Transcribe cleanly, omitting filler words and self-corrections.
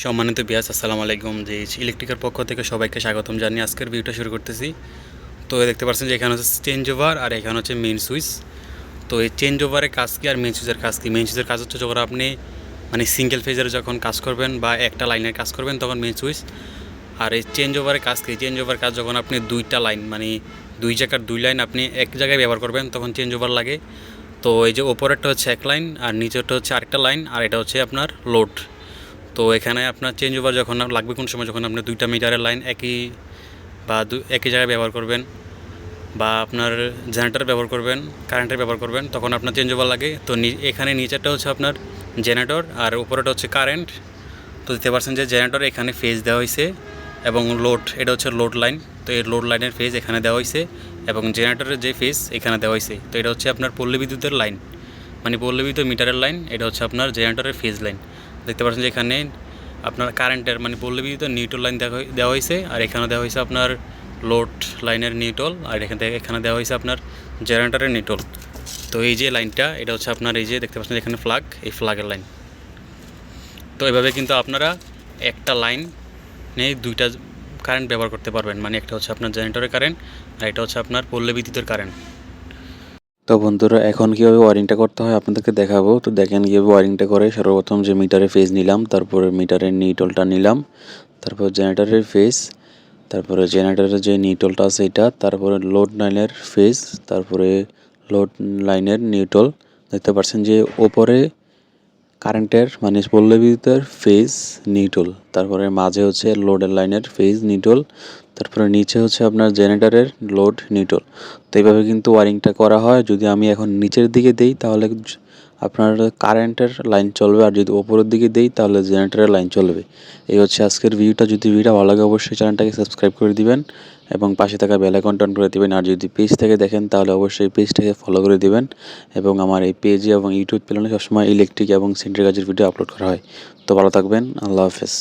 সম্মানিত বিয়াস, আসসালামু আলাইকুম। যে ইলেকট্রিকের পক্ষ থেকে সবাইকে স্বাগতম জানিয়ে আজকের ভিডিওটা শুরু করতেছি। তো দেখতে পাচ্ছেন যে এখানে হচ্ছে চেঞ্জ ওভার আর এখানে হচ্ছে মেইন সুইচ। তো এই চেঞ্জ ওভারের কাজ কি আর মেইন সুইচের কাজ কি? মেইন সুইচের কাজ হচ্ছে যখন আপনি সিঙ্গেল ফেজের যখন কাজ করবেন বা একটা লাইনের কাজ করবেন তখন মেইন সুইচ। আর এই চেঞ্জ ওভারের কাজ কি? চেঞ্জ ওভার কাজ যখন আপনি দুইটা লাইন দুই জায়গার দুই লাইন আপনি এক জায়গায় ব্যবহার করবেন তখন চেঞ্জ ওভার লাগে। তো এই যে ওপরেরটা হচ্ছে এক লাইন আর নিচেরটা হচ্ছে আরেকটা লাইন আর এটা হচ্ছে আপনার লোড। তো এখানে আপনার চেঞ্জ ওভার যখন লাগবে কোন সময়, যখন আপনি দুইটা মিটারের লাইন একই জায়গায় ব্যবহার করবেন বা আপনার জেনারেটর ব্যবহার করবেন, কারেন্টের ব্যবহার করবেন, তখন আপনার চেঞ্জ ওভার লাগে। তো এখানে নিচেরটা হচ্ছে আপনার জেনারেটর আর উপরেটা হচ্ছে কারেন্ট। তো দেখতে পাচ্ছেন যে জেনারেটর এখানে ফেজ দেওয়া হয়েছে এবং লোড, এটা হচ্ছে লোড লাইন। তো এই লোড লাইনের ফেজ এখানে দেওয়া হয়েছে এবং জেনারেটরের যে ফেজ এখানে দেওয়া হয়েছে। তো এটা হচ্ছে আপনার পল্লী বিদ্যুতের লাইন, পল্লী বিদ্যুৎ মিটারের লাইন। এটা হচ্ছে আপনার জেনারেটরের ফেজ লাইন। দেখতে পাচ্ছেন যে এখানে আপনার কারেন্টের পল্লী বিদ্যুতের নিউট্রাল লাইন দেওয়া হয়েছে আর এখানে দেওয়া হয়েছে আপনার লোড লাইনের নিউট্রাল আর এখানে দেওয়া হয়েছে আপনার জেনারেটরের নিউট্রাল। তো এই যে লাইনটা, এটা হচ্ছে আপনার এই যে দেখতে পাচ্ছেন এখানে ফ্ল্যাগ, এই ফ্ল্যাগের লাইন। তো এভাবে কিন্তু আপনারা একটা লাইনে দুইটা কারেন্ট ব্যবহার করতে পারবেন, একটা হচ্ছে আপনার জেনারেটরের কারেন্ট আর এটা হচ্ছে আপনার পল্লী বিদ্যুতের কারেন্ট। তো বন্ধুরা, এখন কীভাবে ওয়ারিংটা করতে হয় আপনাদেরকে দেখাবো। তো দেখেন কীভাবে ওয়ারিংটা করে। সর্বপ্রথম যে মিটারের ফেজ নিলাম, তারপরে মিটারের নিউট্রালটা নিলাম, তারপর জেনারেটরের ফেজ, তারপরে জেনারেটরের যে নিউট্রালটা আছে এটা, তারপরে লোড লাইনের ফেজ, তারপরে লোড লাইনের নিউট্রাল। দেখতে পাচ্ছেন যে ওপরে কারেন্টের পল্লী বিদ্যুতের ফেজ নিউট্রাল, তারপরে মাঝে হচ্ছে লোডের লাইনের ফেজ নিউট্রাল, তারপরে নিচে হচ্ছে আপনার জেনারেটরের লোড নিউট্রাল। তো এইভাবে কিন্তু ওয়ারিংটা করা হয়। যদি আমি এখন নিচের দিকে দেই তাহলে আপনার কারেন্টের লাইন চলবে, আর যদি ওপরের দিকে দেই তাহলে জেনারেটরের লাইন চলবে। এই হচ্ছে আজকের ভিডিওটা। যদি ভিডিওটা ভালো লাগে অবশ্যই চ্যানেলটাকে সাবস্ক্রাইব করে দিবেন এবং পাশে থাকা বেল আইকনটা অন করে দিবেন। আর যদি পেজ থেকে দেখেন তাহলে অবশ্যই পেজটাকে ফলো করে দিবেন। এবং আমার এই পেজে এবং ইউটিউব চ্যানেলে সবসময় ইলেকট্রিক এবং সিন্টার কাজের ভিডিও আপলোড করা হয়। তো ভালো থাকবেন। আল্লাহ হাফেজ।